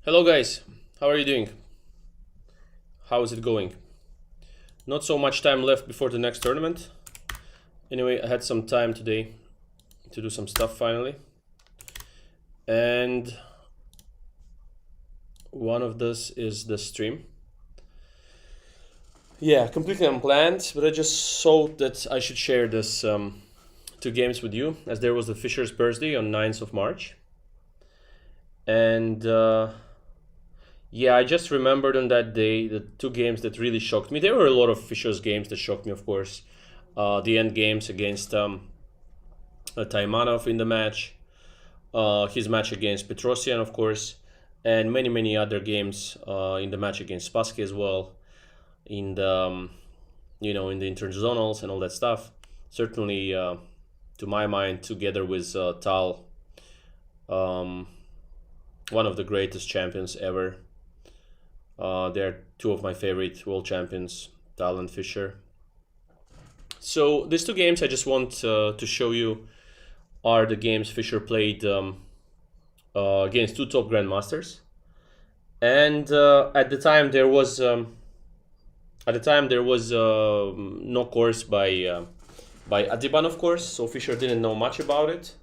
Hello guys, how are you doing? How is it going? Not so much time left before the next tournament. Anyway, I had some time today to do some stuff finally. And one of this is the stream. Yeah, completely unplanned, but I just thought that I should share this two games with you, as there was the Fischer's birthday on 9th of March. And yeah, I just remembered on that day the two games that really shocked me. There were a lot of Fischer's games that shocked me, of course. The end games against Taimanov in the match, his match against Petrosian, of course, and many other games in the match against Spassky as well, in the in the interzonals and all that stuff. Certainly, to my mind, together with Tal, one of the greatest champions ever. They're two of my favorite world champions, Tal and Fischer. So these two games I just want to show you are the games Fischer played against two top grandmasters, and at the time there was no course by Adiban, of course. So Fischer didn't know much about it,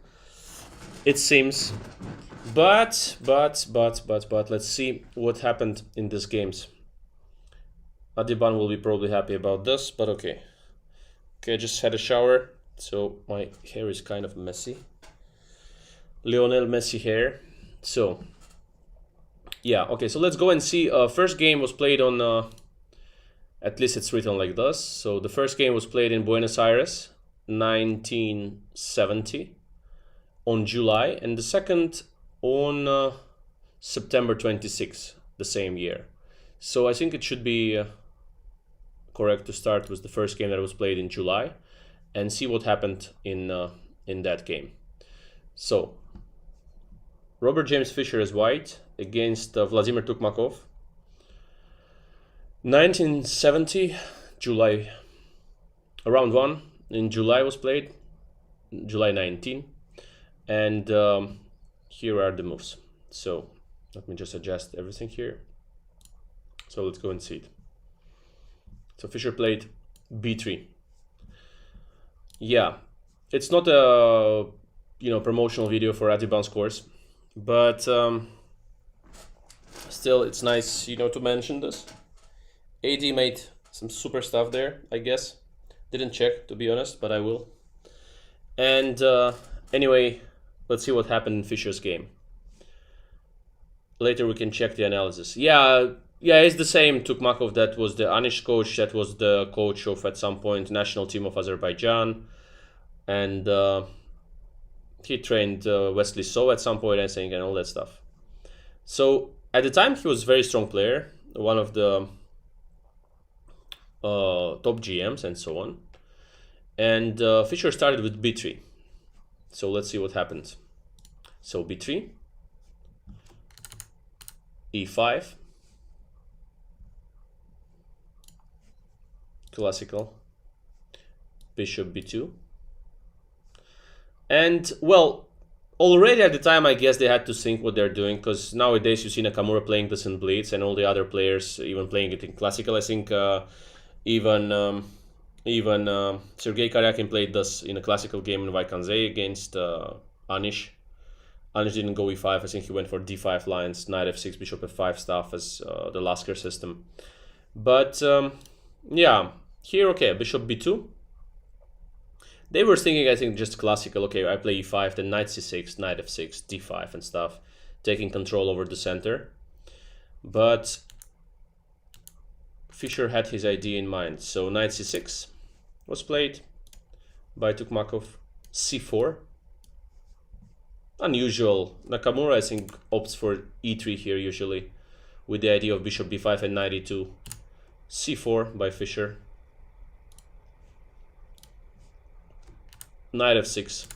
it seems. But let's see what happened in these games. Adiban will be probably happy about this, but okay. Okay, I just had a shower, so my hair is kind of messy. Lionel Messi hair. So, yeah, okay, so let's go and see. First game was played on, at least it's written like this. So the first game was played in Buenos Aires, 1970, on July, and the second on September 26th, the same year. So I think it should be correct to start with the first game that was played in July and see what happened in that game. So Robert James Fischer as white against Vladimir Tukmakov. 1970, July, round one in July was played, July 19, and here are the moves. So let me just adjust everything here. So let's go and see it. So Fischer played b3. Yeah, it's not a promotional video for Adiban's course, but still it's nice to mention this. AD made some super stuff there, I guess. Didn't check, to be honest, but I will. And anyway, let's see what happened in Fischer's game. Later we can check the analysis. Yeah, it's the same Tukmakov that was the Anish coach, that was the coach of, at some point, national team of Azerbaijan. And he trained Wesley So at some point, I think, and all that stuff. So at the time, he was a very strong player, one of the top GMs and so on. And Fischer started with b3. So let's see what happened. So b3, e5, classical, bishop b2. And well, already at the time I guess they had to think what they're doing, because nowadays you see Nakamura playing this in Blitz and all the other players even playing it in classical. I think even Sergei Karyakin played this in a classical game in Vaikanze against Anish. Anish didn't go e5. I think he went for d5 lines, knight f6, bishop f5 stuff as the Lasker system. But yeah, here, okay, bishop b2. They were thinking, I think, just classical. Okay, I play e5, then knight c6, knight f6, d5 and stuff, taking control over the center. But Fischer had his idea in mind. So knight c6 was played by Tukmakov, c4. Unusual. Nakamura, I think, opts for e3 here usually, with the idea of bishop b5 and knight e2. c4 by Fischer. Knight f6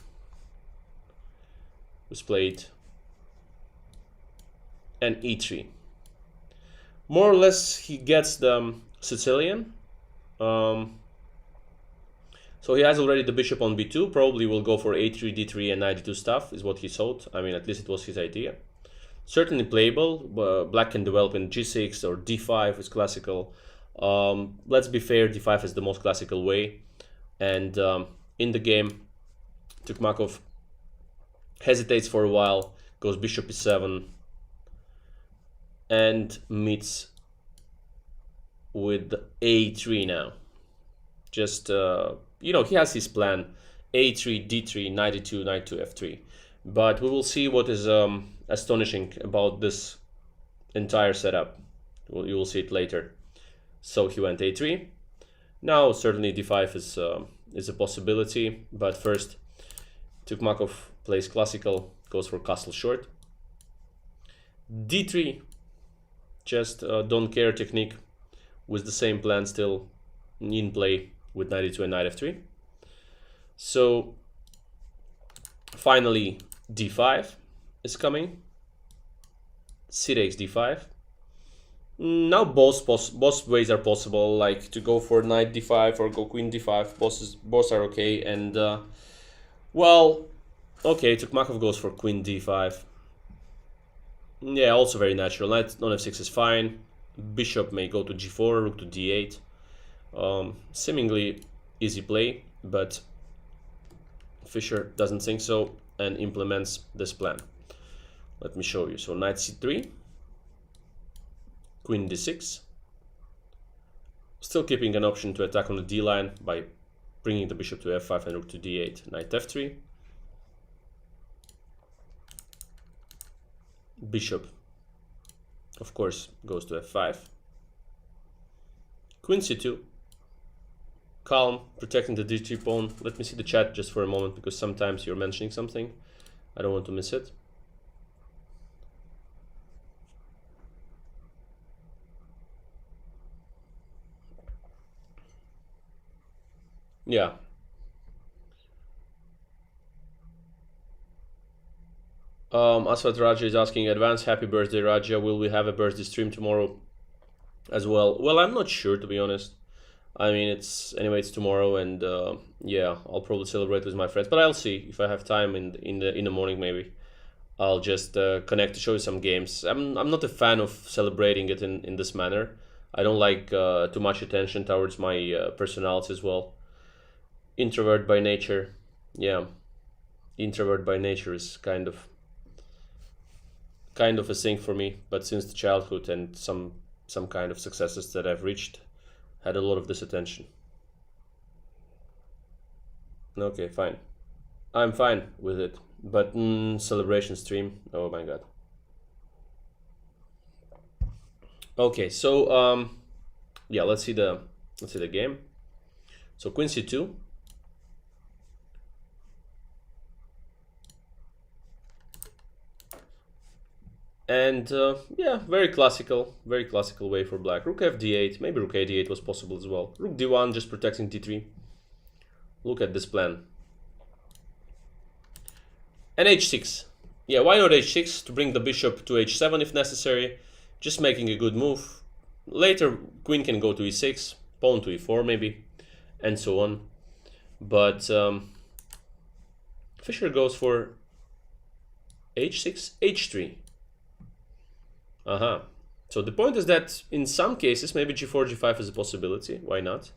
was played, and e3. More or less, he gets the Sicilian. So he has already the bishop on b2. Probably will go for a3, d3, and knight d2 stuff, is what he thought. I mean, at least it was his idea. Certainly playable. Black can develop in g6 or d5 is classical. Let's be fair, d5 is the most classical way. And in the game, Tukmakov hesitates for a while, goes bishop e7, and meets with a3 now. Just, you know, he has his plan, a3, d3, knight e2, knight to f3. But we will see what is astonishing about this entire setup. Well, you will see it later. So he went a3. Now certainly d5 is a possibility, but first Tukmakov plays classical, goes for castle short. d3, just don't care technique, with the same plan still in play with knight e2 and knight f3. So finally d5 is coming. C takes d5. Now both ways are possible, like to go for knight d5 or go queen d5. Both are okay, and well, okay, Tukmakov goes for queen d5. Yeah, also very natural. Knight on f6 is fine. Bishop may go to g4, rook to d8. Seemingly easy play, but Fischer doesn't think so and implements this plan. Let me show you. So knight c3, queen d6, still keeping an option to attack on the d line by bringing the bishop to f5 and rook to d8. Knight f3, bishop of course goes to f5, queen c2, calm, protecting the d3 pawn. Let me see the chat just for a moment, because sometimes you're mentioning something, I don't want to miss it. Yeah. Aswat Raja is asking, advance happy birthday, Raja. Will we have a birthday stream tomorrow as well? Well, I'm not sure, to be honest. I mean, it's tomorrow, and yeah, I'll probably celebrate with my friends. But I'll see if I have time in the morning. Maybe I'll just connect to show you some games. I'm not a fan of celebrating it in this manner. I don't like too much attention towards my personality as well. Introvert by nature, yeah. Introvert by nature is kind of a thing for me. But since the childhood and some kind of successes that I've reached, had a lot of this attention. Okay, fine. I'm fine with it. But celebration stream, oh my god. Okay, so yeah, let's see the game. So queen c2. And yeah, very classical way for black. Rook f d8, maybe rook a d8 was possible as well. Rook d1, just protecting d3. Look at this plan. And h6. Yeah, why not h6? To bring the bishop to h7 if necessary. Just making a good move. Later, queen can go to e6, pawn to e4 maybe, and so on. But Fischer goes for h6, h3. So the point is that in some cases, maybe g4, g5 is a possibility. Why not?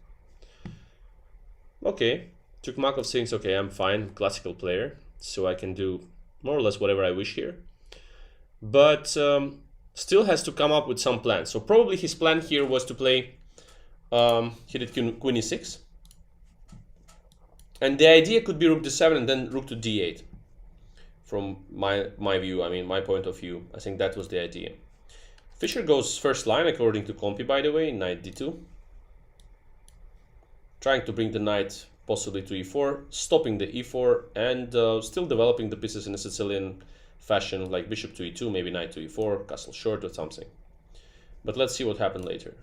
Okay, Tukmakov thinks, okay, I'm fine, classical player, so I can do more or less whatever I wish here. But still has to come up with some plan. So probably his plan here was to play, he did queen e6. And the idea could be rook d7 and then rook to d8. From my view, I mean, my point of view, I think that was the idea. Fischer goes first line, according to Compi, by the way, knight d2. Trying to bring the knight possibly to e4, stopping the e4, and still developing the pieces in a Sicilian fashion, like bishop to e2, maybe knight to e4, castle short or something. But let's see what happened later.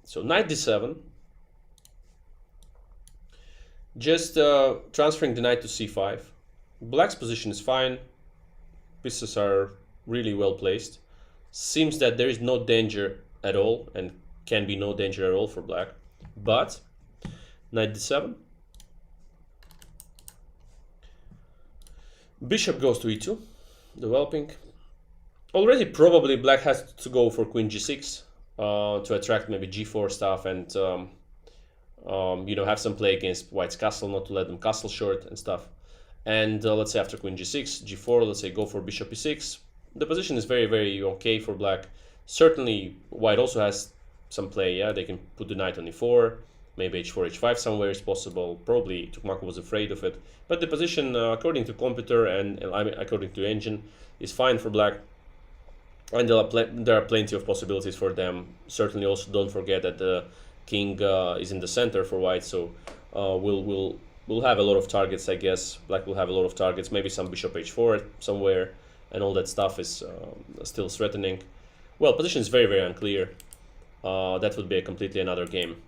So knight d7. Just transferring the knight to c5. Black's position is fine. Pieces are really well placed. Seems that there is no danger at all, and can be no danger at all for black. But knight d7. Bishop goes to e2, developing. already probably black has to go for queen g6 to attract maybe g4 stuff and you know, have some play against white's castle, not to let them castle short and stuff. And let's say after queen g6, g4, let's say go for bishop e6. The position is very, very okay for black. Certainly white also has some play, yeah, they can put the knight on e4, maybe h4, h5 somewhere is possible. Probably Tukmakov was afraid of it. But the position, according to computer and I mean, according to engine, is fine for black. And there are plenty of possibilities for them. Certainly also don't forget that the king is in the center for white, so we'll have a lot of targets, I guess. Black will have a lot of targets, maybe some bishop h4 somewhere, and all that stuff is still threatening. Well, position is very, very unclear. That would be a completely another game.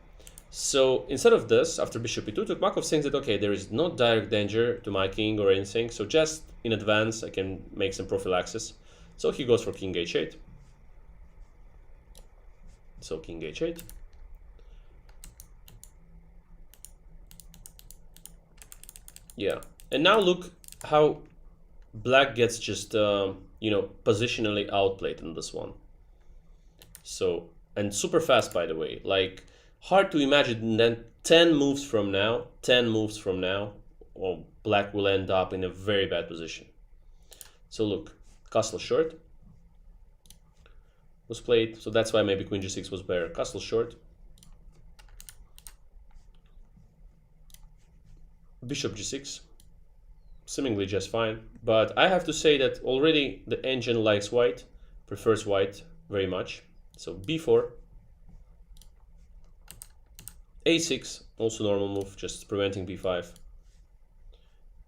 So instead of this, after bishop e2, Tukmakov thinks that, okay, there is no direct danger to my king or anything, so just in advance I can make some prophylaxis. So he goes for king h8. So king h8. Yeah, and now look how black gets just, you know, positionally outplayed in this one. So, and super fast, by the way. Like, hard to imagine that 10 moves from now, or black will end up in a very bad position. So look, castle short was played, so that's why maybe queen g6 was better. Castle short. Bishop g6, seemingly just fine, but I have to say that already the engine likes white, prefers white very much. So b4, a6, also normal move, just preventing b5.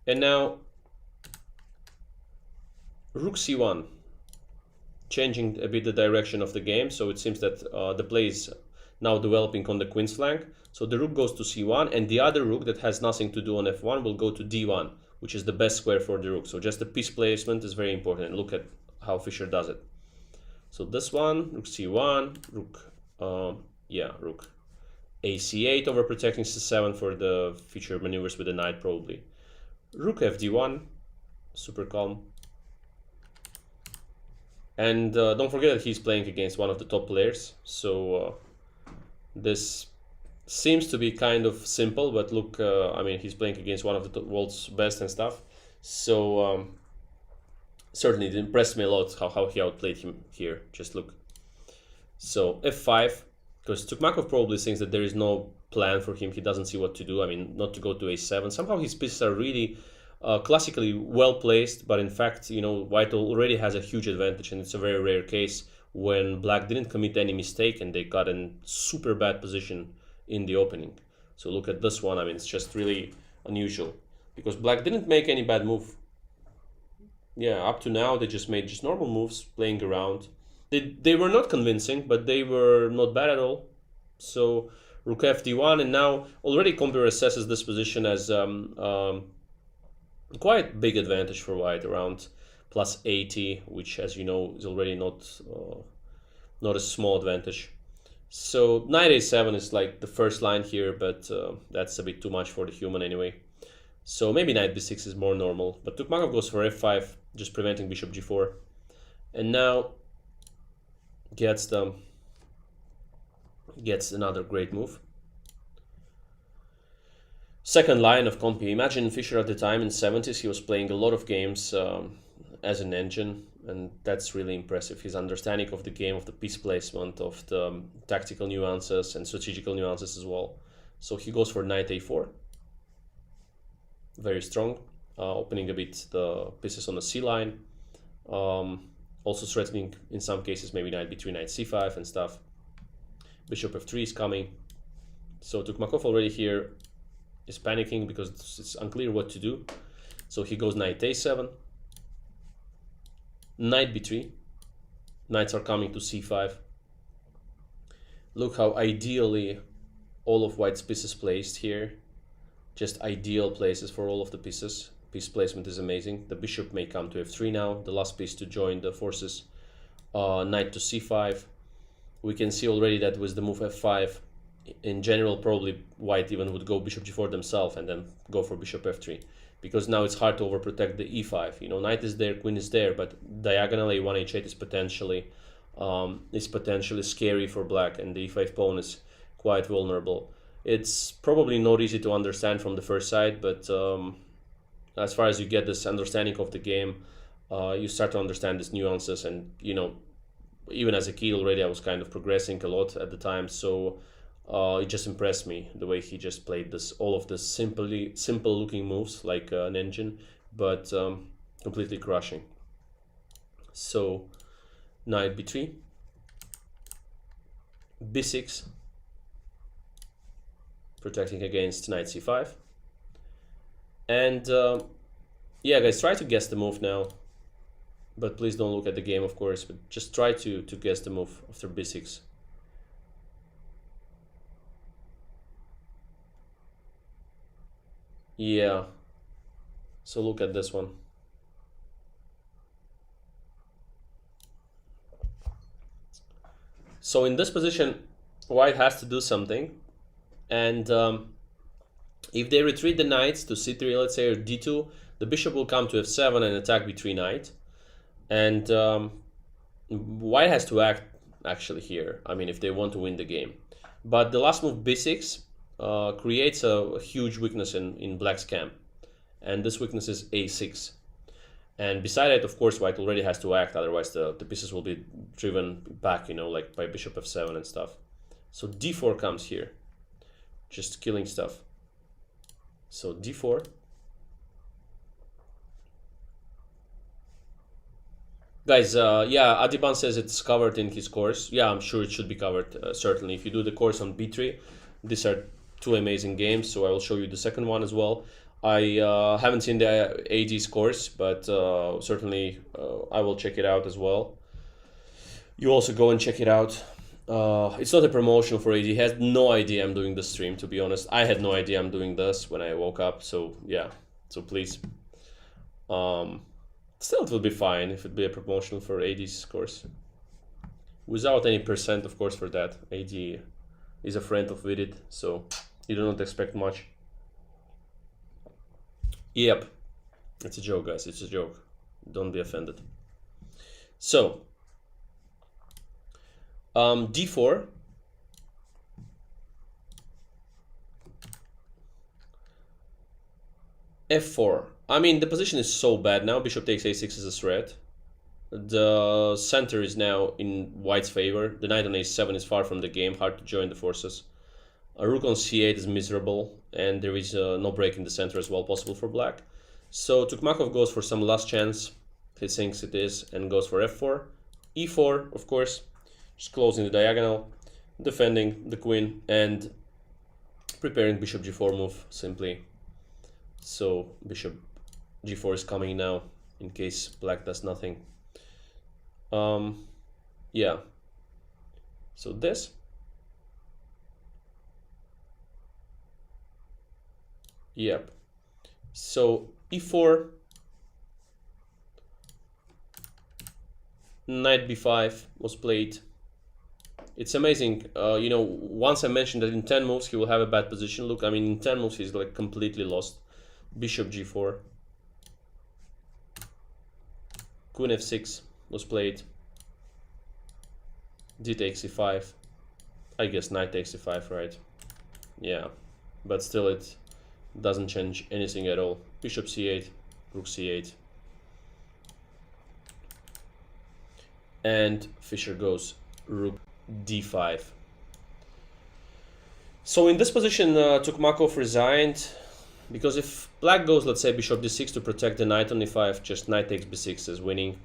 And now rook c1, changing a bit the direction of the game, so it seems that the play is now developing on the queen's flank. So the rook goes to c1, and the other rook that has nothing to do on f1 will go to d1, which is the best square for the rook. So just the piece placement is very important, and look at how Fischer does it. So this one, rook c1, rook, rook ac8, overprotecting c7 for the future maneuvers with the knight probably. Rook fd1, super calm. And don't forget that he's playing against one of the top players, so this seems to be kind of simple, but look, I mean, he's playing against one of the world's best and stuff, so certainly it impressed me a lot how he outplayed him here. Just look. So f5, because Tukmakov probably thinks that there is no plan for him, he doesn't see what to do. I mean, not to go to a7. Somehow his pieces are really classically well placed, but in fact, you know, white already has a huge advantage, and it's a very rare case when black didn't commit any mistake and they got in super bad position in the opening. So look at this one. I mean, it's just really unusual because black didn't make any bad move. Yeah, up to now they just made just normal moves, playing around. They were not convincing, but they were not bad at all. So rook fd1, and now already computer assesses this position as quite big advantage for white, around plus 80, which, as you know, is already not a small advantage. So knight a7 is like the first line here, but that's a bit too much for the human anyway. So maybe knight b6 is more normal, but Tukmakov goes for f5, just preventing bishop g4, and now gets another great move. Second line of Compi. Imagine Fischer at the time in the 70s, he was playing a lot of games as an engine, and that's really impressive. His understanding of the game, of the piece placement, of the tactical nuances and strategical nuances as well. So he goes for knight a4. Very strong, opening a bit the pieces on the c line. Also threatening in some cases maybe knight b3, knight c5 and stuff. Bishop f3 is coming. So Tukmakov already here is panicking because it's unclear what to do. So he goes knight a7, knight b3. Knights are coming to c5. Look how ideally all of white's pieces placed here. Just ideal places for all of the pieces. Piece placement is amazing. The bishop may come to f3 now, the last piece to join the forces. Knight to c5. We can see already that with the move f5, in general, probably white even would go bishop g4 themselves and then go for bishop f3. because now it's hard to overprotect the e5. You know, knight is there, queen is there, but diagonally one h8 is potentially scary for black, and the e5 pawn is quite vulnerable. It's probably not easy to understand from the first sight, but as far as you get this understanding of the game, you start to understand these nuances. And you know, even as a kid already, I was kind of progressing a lot at the time, so it just impressed me the way he just played all of this simple looking moves like an engine, but completely crushing. So knight b3, b6, protecting against knight c5, and yeah, guys, try to guess the move now, but please don't look at the game, of course, but just try to guess the move after b6. Yeah, so look at this one. So in this position, white has to do something, and if they retreat the knights to c3, let's say, or d2, the bishop will come to f7 and attack b3 knight, and white has to act actually here, I mean, if they want to win the game. But the last move, b6, creates a huge weakness in black's camp, and this weakness is a6. And beside it, of course, white already has to act, otherwise the pieces will be driven back, you know, like by bishop f7 and stuff. So d4 comes here, just killing stuff. So d4. Guys, yeah, Adiban says it's covered in his course. Yeah, I'm sure it should be covered, certainly. If you do the course on b3, these are two amazing games, so I will show you the second one as well. I haven't seen the AD's course, but certainly I will check it out as well. You also go and check it out. It's not a promotion for AD. He has no idea I'm doing the stream, to be honest. I had no idea I'm doing this when I woke up, so yeah. So please. Still, it will be fine if it be a promotional for AD's course. Without any percent, of course, for that. AD is a friend of Vidit, so you do not expect much. Yep, it's a joke, guys, it's a joke. Don't be offended. So, d4. f4. I mean, the position is so bad now. Bishop takes a6 is a threat. The center is now in white's favor. The knight on a7 is far from the game, hard to join the forces. A rook on c8 is miserable, and there is no break in the center as well possible for black. So Tukmakov goes for some last chance, he thinks it is, and goes for f4. e4, of course, just closing the diagonal, defending the queen, and preparing bishop g4 move, simply. So bishop g4 is coming now, in case black does nothing. Yeah. So this. Yep. So e4, knight b5 was played. It's amazing. You know, once I mentioned that in 10 moves he will have a bad position. Look, I mean, in 10 moves he's like completely lost. Bishop g4. Queen f6 was played. D takes e5. I guess knight takes e5, right? Yeah, but still it doesn't change anything at all. Bishop c8, rook c8. And Fischer goes rook d5. So in this position, Tukmakov resigned, because if black goes, let's say, bishop d6 to protect the knight on e5, just knight takes b6 is winning.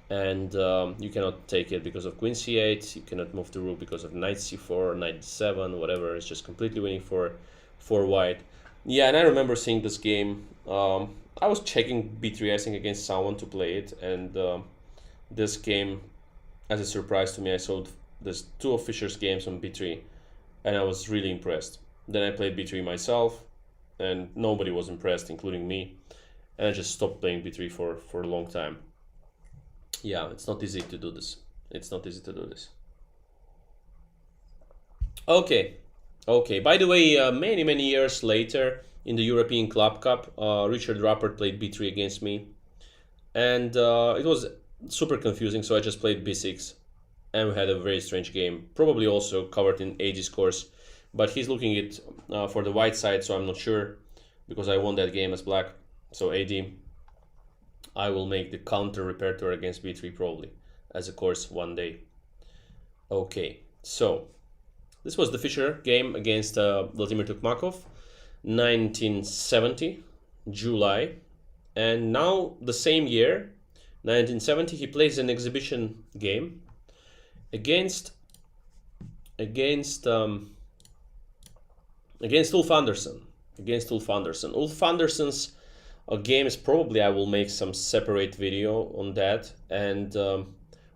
And you cannot take it because of queen c8, you cannot move the rook because of knight c4, knight d7, whatever. It's just completely winning for white. Yeah, and I remember seeing this game. I was checking b3, I think, against someone to play it, and this game, as a surprise to me, I saw there's two of Fischer's games on b3, and I was really impressed. Then I played b3 myself, and nobody was impressed, including me, and I just stopped playing b3 for a long time. Yeah, it's not easy to do this. It's not easy to do this. Okay. By the way, many years later, in the European Club Cup. Richard Rappert played b3 against me, and it was super confusing, so I just played b6, and we had a very strange game, probably also covered in AD scores, but he's looking it for the white side, so I'm not sure, because I won that game as black. So AD, I will make the counter repertoire against b3 probably as a course one day. Okay, so this was the Fischer game against Vladimir Tukmakov, 1970, July. And now the same year, 1970, he plays an exhibition game against Ulf Andersson. Ulf Andersson's game is probably, I will make some separate video on that, and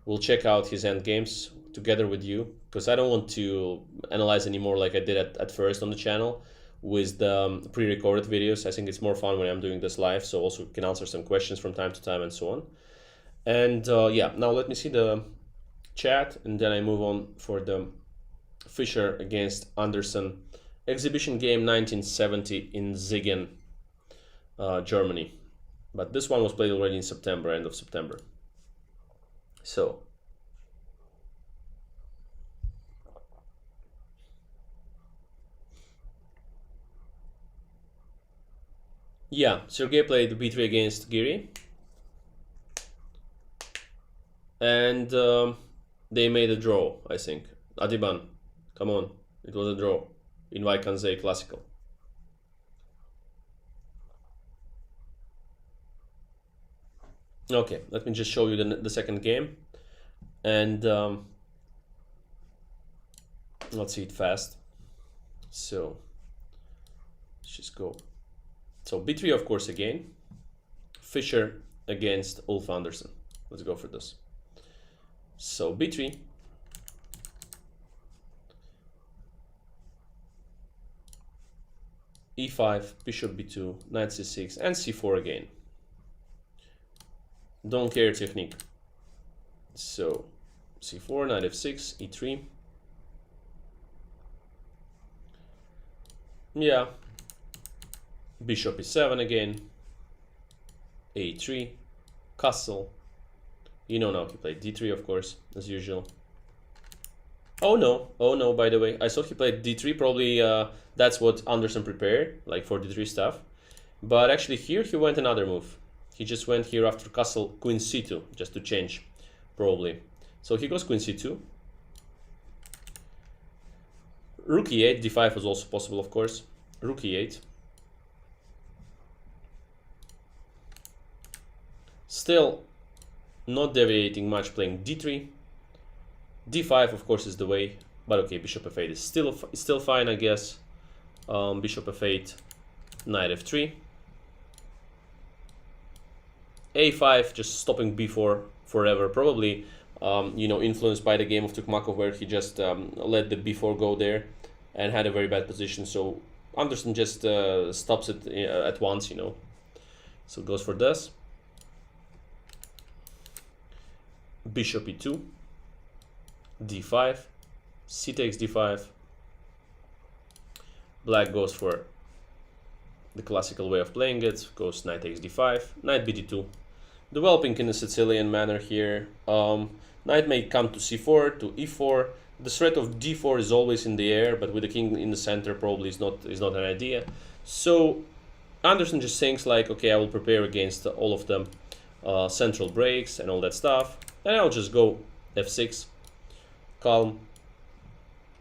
we'll check out his end games together with you, because I don't want to analyze anymore like I did at first on the channel with the pre-recorded videos. I think it's more fun when I'm doing this live, so also can answer some questions from time to time and so on. And yeah, now let me see the chat, and then I move on for the Fischer against Andersson exhibition game, 1970 in Siegen, Germany. But this one was played already in September, end of September. So yeah, Sergei played b3 against Giri, and they made a draw, I think. Adiban, come on, it was a draw in Vaikanzei Classical. Okay, let me just show you the second game, and let's see it fast. So let's just go. So b3, of course, again. Fischer against Ulf Andersson. Let's go for this. So b3. e5, bishop b2, knight c6, and c4 again. Don't care technique. So c4, knight f6, e3. Yeah. Bishop e7 again. a3. Castle. You know, now he played d3, of course, as usual. Oh no, by the way, I thought he played d3, probably that's what Andersson prepared, like for d3 stuff. But actually here he went another move. He just went here after castle, queen c2, just to change, probably. So he goes queen c2. Rook e8, d5 was also possible, of course. Rook e8. Still not deviating much, playing d3. d5, of course, is the way, but okay, bishop f8 is still fine, I guess. Bishop f8, knight f3. a5, just stopping b4 forever, probably you know, influenced by the game of Tukmakov, where he just let the b4 go there and had a very bad position. So Andersson just stops it at once, you know. So goes for this. Bishop e2, d5, c takes d5. Black goes for the classical way of playing it, goes knight takes d5, knight bd2. Developing in a Sicilian manner here. Knight may come to c4, to e4. The threat of d4 is always in the air, but with the king in the center probably is not an idea. So Andersson just thinks like, okay, I will prepare against all of them central breaks and all that stuff, and I'll just go f6, calm,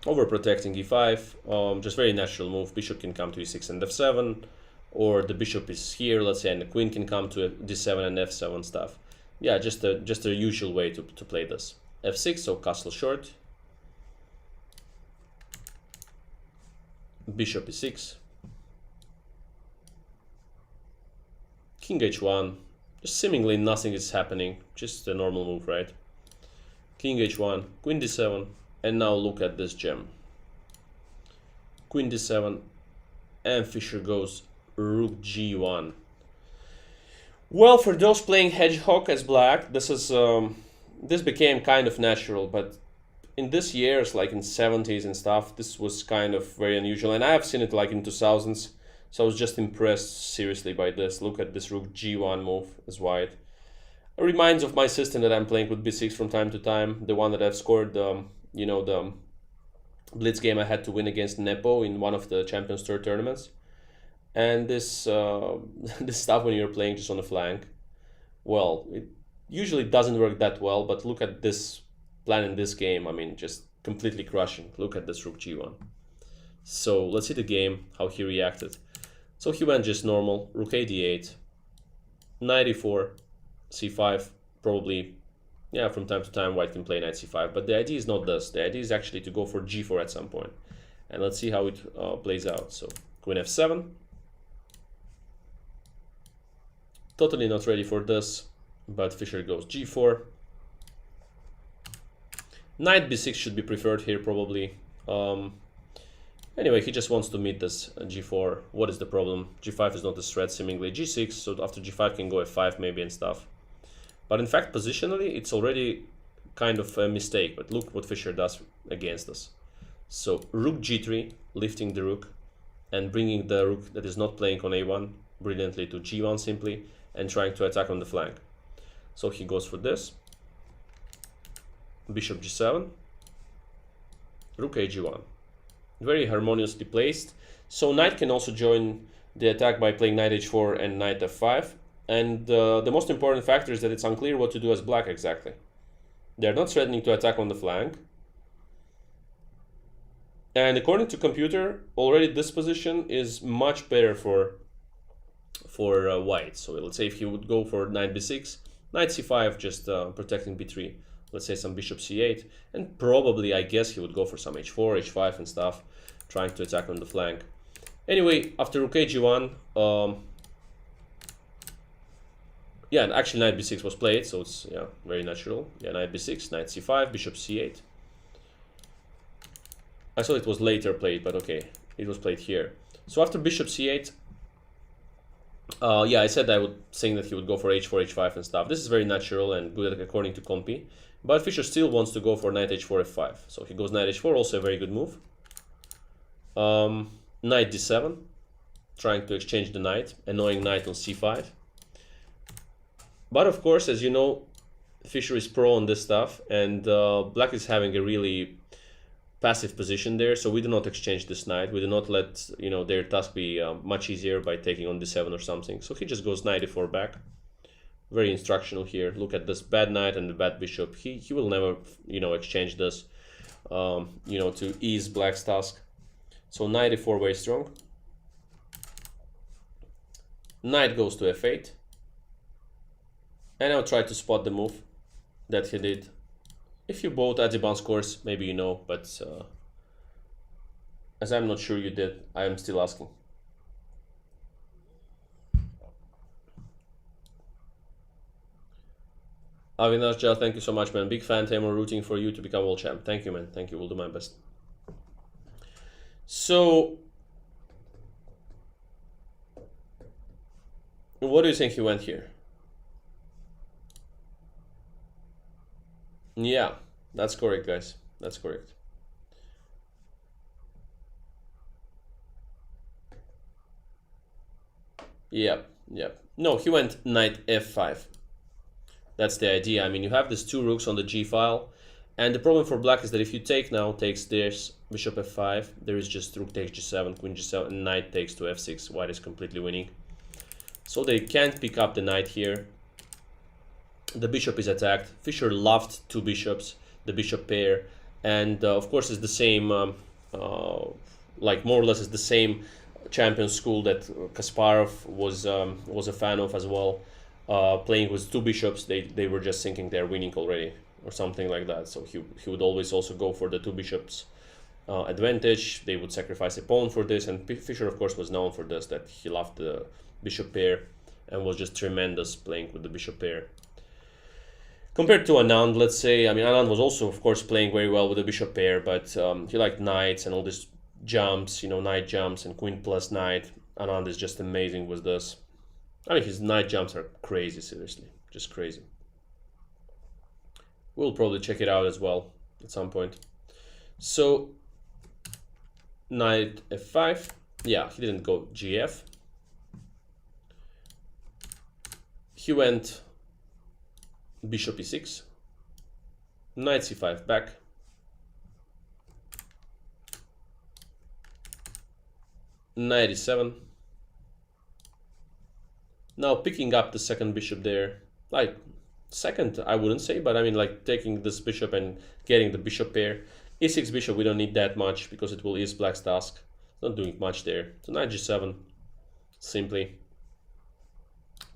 overprotecting e5, just very natural move. Bishop can come to e6 and f7, or the bishop is here, let's say, and the queen can come to d7 and f7 stuff. Yeah, just a usual way to play this. f6, so castle short. Bishop e6. King h1. Just seemingly nothing is happening, just a normal move, right? King h1, queen d7, and now look at this gem. Queen d7, and Fischer goes rook g1. Well, for those playing hedgehog as black, this became kind of natural, but in this years, like in 70s and stuff, this was kind of very unusual, and I have seen it like in 2000s. So I was just impressed seriously by this. Look at this rook g1 move as white. It reminds of my system that I'm playing with b6 from time to time. The one that I've scored, you know, the blitz game I had to win against Nepo in one of the Champions Tour tournaments. And this this stuff when you're playing just on the flank, well, it usually doesn't work that well. But look at this plan in this game. I mean, just completely crushing. Look at this rook g1. So let's see the game, how he reacted. So he went just normal, rook a d8, knight e4, c5, probably, yeah, from time to time white can play knight c5, but the idea is not this. The idea is actually to go for g4 at some point. And let's see how it plays out. So queen f7. Totally not ready for this, but Fischer goes g4. Knight b6 should be preferred here, probably. Anyway, he just wants to meet this g4. What is the problem? g5 is not a threat, seemingly. g6, so after g5 can go f5 maybe and stuff. But in fact, positionally, it's already kind of a mistake. But look what Fischer does against us. So rook g3, lifting the rook, and bringing the rook that is not playing on a1 brilliantly to g1 simply, and trying to attack on the flank. So he goes for this. Bishop g7, rook a g1. Very harmoniously placed. So knight can also join the attack by playing knight h4 and knight f5. And the most important factor is that it's unclear what to do as black exactly. They're not threatening to attack on the flank. And according to computer, already this position is much better for white. So let's say if he would go for knight b6, knight c5, just protecting b3. Let's say some bishop c8, and probably I guess he would go for some h4, h5 and stuff, trying to attack on the flank. Anyway, after rook a g1, yeah, and actually knight b6 was played, so it's, yeah, very natural. Yeah, knight b6, knight c5, bishop c8. I thought it was later played, but okay, it was played here. So after bishop c8, yeah, I said I would think that he would go for h4, h5 and stuff. This is very natural and good according to Compi. But Fischer still wants to go for knight h4, f5. So he goes knight h4, also a very good move. Knight d7, trying to exchange the knight, annoying knight on c5. But of course, as you know, Fischer is pro on this stuff, and black is having a really passive position there, so we do not exchange this knight. We do not let, you know, their task be much easier by taking on d7 or something. So he just goes knight e4 back. Very instructional here. Look at this bad knight and the bad bishop. He will never, you know, exchange this, you know, to ease black's task. So knight e4 very strong. Knight goes to f8. And I'll try to spot the move that he did. If you bought Adjiban's course, maybe you know, but as I'm not sure you did, I am still asking. Avinash Jal, thank you so much, man. Big fan, Teimour, rooting for you to become world champ. Thank you, man. Thank you. We'll do my best. So, what do you think he went here? Yeah, that's correct, guys. That's correct. Yep. No, he went knight f5. That's the idea. I mean, you have these two rooks on the g file, and the problem for black is that if you take now, takes this, bishop f5, there is just rook takes g7, queen g7, and knight takes to f6. White is completely winning. So they can't pick up the knight here. The bishop is attacked. Fischer loved two bishops, the bishop pair, and of course it's the same, like more or less it's the same champion school that Kasparov was a fan of as well. Playing with two bishops, they were just thinking they're winning already or something like that. So he would always also go for the two bishops advantage. They would sacrifice a pawn for this, and Fischer of course was known for this, that he loved the bishop pair and was just tremendous playing with the bishop pair. Compared to Anand, let's say, I mean, Anand was also, of course, playing very well with the bishop pair, but he liked knights and all these jumps, you know, knight jumps and queen plus knight. Anand is just amazing with this. I mean, his knight jumps are crazy, seriously, just crazy. We'll probably check it out as well at some point. So, knight f5, Yeah, he didn't go gf. He went bishop e6, knight c5 back, knight e7. Now picking up the second bishop there, like second I wouldn't say, but I mean like taking this bishop and getting the bishop pair. e6 bishop, we don't need that much because it will ease black's task. Not doing much there. So knight g7, simply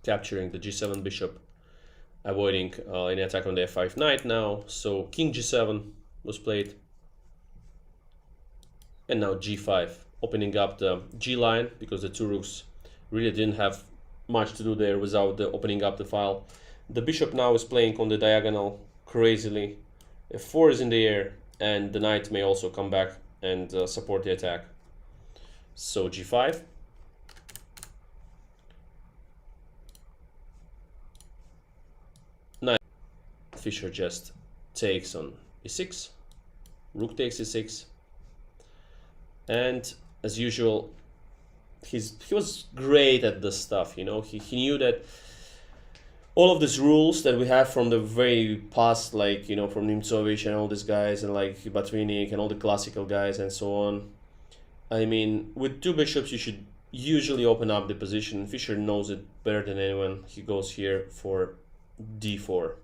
capturing the g7 bishop, avoiding any attack on the f5 knight now. So king g7 was played, and now g5, opening up the g line because the two rooks really didn't have much to do there without opening up the file. The bishop now is playing on the diagonal crazily. f4 is in the air, and the knight may also come back and support the attack. So g5. Knight. Fischer just takes on e6. Rook takes e6. And as usual, he was great at this stuff, you know. He knew that all of these rules that we have from the very past, like, you know, from Nimzovich and all these guys, and like Batvinik and all the classical guys and so on. I mean, with two bishops, you should usually open up the position. Fischer knows it better than anyone. He goes here for d4.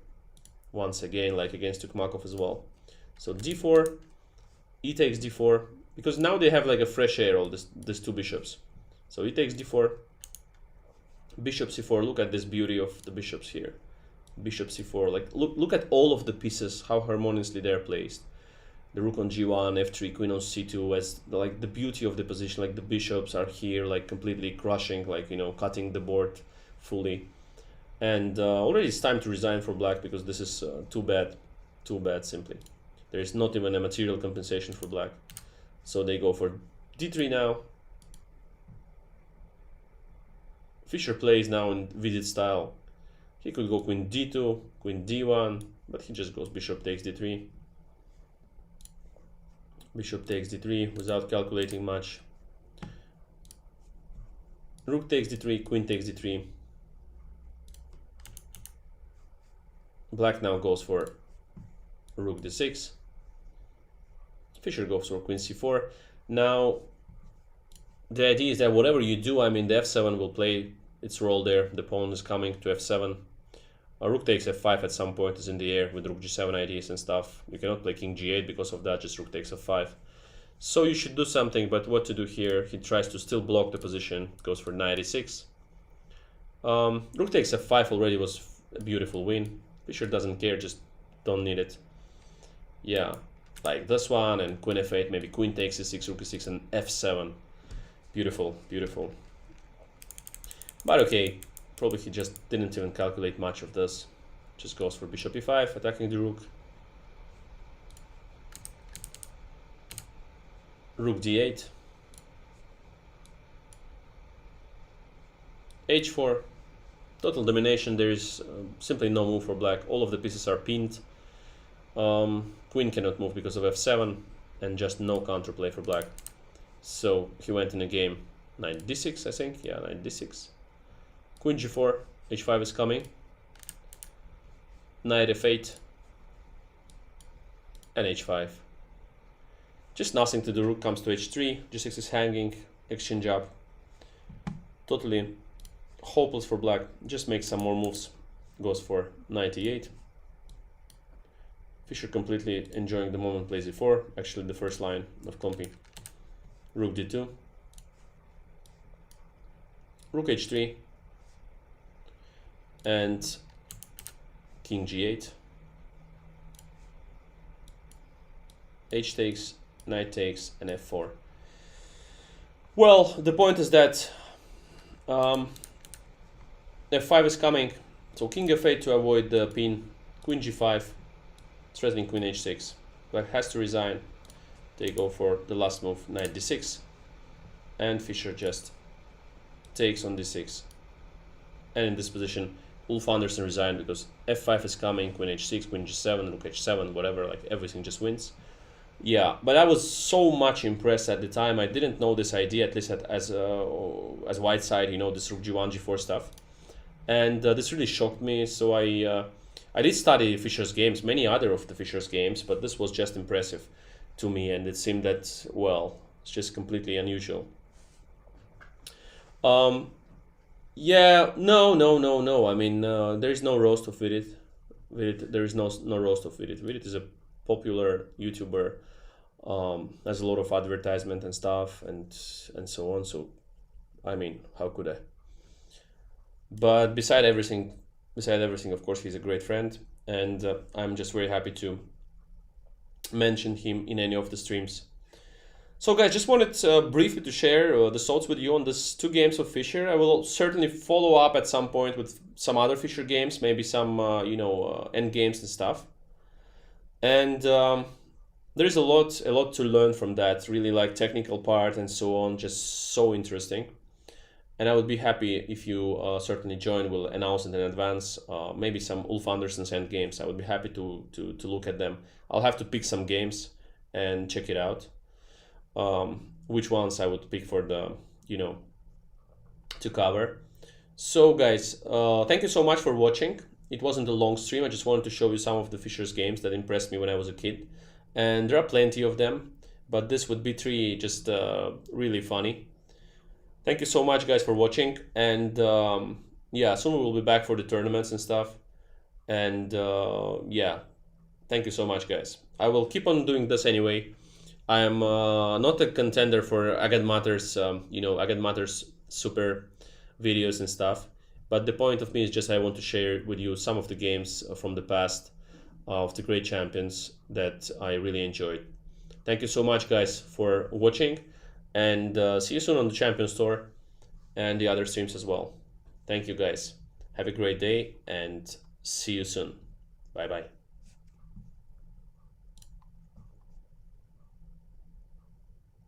Once again, like against Tukmakov as well. So d4, e takes d4, because now they have like a fresh air, all these two bishops. So e takes d4, bishop c4. Look at this beauty of the bishops here. Bishop c4, like look at all of the pieces, how harmoniously they're placed. The rook on g1, f3, queen on c2, as like the beauty of the position, like the bishops are here, like completely crushing, like, you know, cutting the board fully. And already it's time to resign for black, because this is too bad simply. There is not even a material compensation for black. So they go for d3 now. Fischer plays now in Vidit style. He could go queen d2, queen d1, but he just goes bishop takes d3. Bishop takes d3 without calculating much. Rook takes d3, queen takes d3. Black now goes for rook d6. Fischer goes for queen c4. Now, the idea is that whatever you do, I mean, the f7 will play its role there. The pawn is coming to f7. Rook takes f5 at some point is in the air with rook g7 ideas and stuff. You cannot play king g8 because of that, just rook takes f5. So you should do something, but what to do here? He tries to still block the position, goes for knight e6. Rook takes f5 already was a beautiful win. Fischer doesn't care, just don't need it. Yeah, like this one, and queen f8, maybe queen takes e6, rook e6, and f7. Beautiful, beautiful. But okay, probably he just didn't even calculate much of this. Just goes for bishop e5, attacking the rook. Rook d8. h4. Total domination. There is simply no move for black. All of the pieces are pinned. Queen cannot move because of f7, and just no counterplay for black. So he went in a game. Knight d6, I think. Yeah, knight d6. Queen g4. h5 is coming. Knight f8. And h5. Just nothing to do. Rook comes to h3. g6 is hanging. Exchange up. Totally hopeless for black. Just makes some more moves. Goes for knight e8. Fischer completely enjoying the moment, plays e4. Actually, the first line of clumping. Rook d2. Rook h3. And king g8. H takes, knight takes, and f4. Well, the point is that f5 is coming. So king f8 to avoid the pin. Queen g5. Threatening queen h6. Black has to resign. They go for the last move, knight d6. And Fischer just takes on d6. And in this position, Ulf Andersson resigned because f5 is coming, queen h6, queen g7, rook h7, whatever, like everything just wins. Yeah, but I was so much impressed at the time. I didn't know this idea, at least as Whiteside, this Rook G1, G4 stuff, and this really shocked me. So I did study Fischer's games, many other of the Fischer's games, but this was just impressive to me, and it seemed that, well, it's just completely unusual. Um, yeah, no, no, no, no. I mean, there is no roast of Vidit. Vidit, there is no roast of Vidit. Vidit is a popular YouTuber, has a lot of advertisement and stuff, and so on. So I mean, how could I? But beside everything, of course, he's a great friend, and I'm just very happy to mention him in any of the streams. So, guys, just wanted briefly to share the thoughts with you on these two games of Fischer. I will certainly follow up at some point with some other Fischer games, maybe some end games and stuff. And there's a lot to learn from that. Really, like technical part and so on, just so interesting. And I would be happy if you certainly join. We'll announce it in advance. Maybe some Ulf Andersson's end games. I would be happy to look at them. I'll have to pick some games and check it out. Which ones I would pick for the to cover. So guys, thank you so much for watching. It wasn't a long stream. I just wanted to show you some of the Fischer's games that impressed me when I was a kid, and there are plenty of them, but this would be three just really funny. Thank you so much, guys, for watching, and yeah, soon we will be back for the tournaments and stuff. And yeah, thank you so much, guys. I will keep on doing this anyway. I am not a contender for Agad Matters, Agad Matters super videos and stuff. But the point of me is just I want to share with you some of the games from the past of the great champions that I really enjoyed. Thank you so much, guys, for watching, and see you soon on the Champions Tour and the other streams as well. Thank you, guys. Have a great day, and see you soon. Bye bye.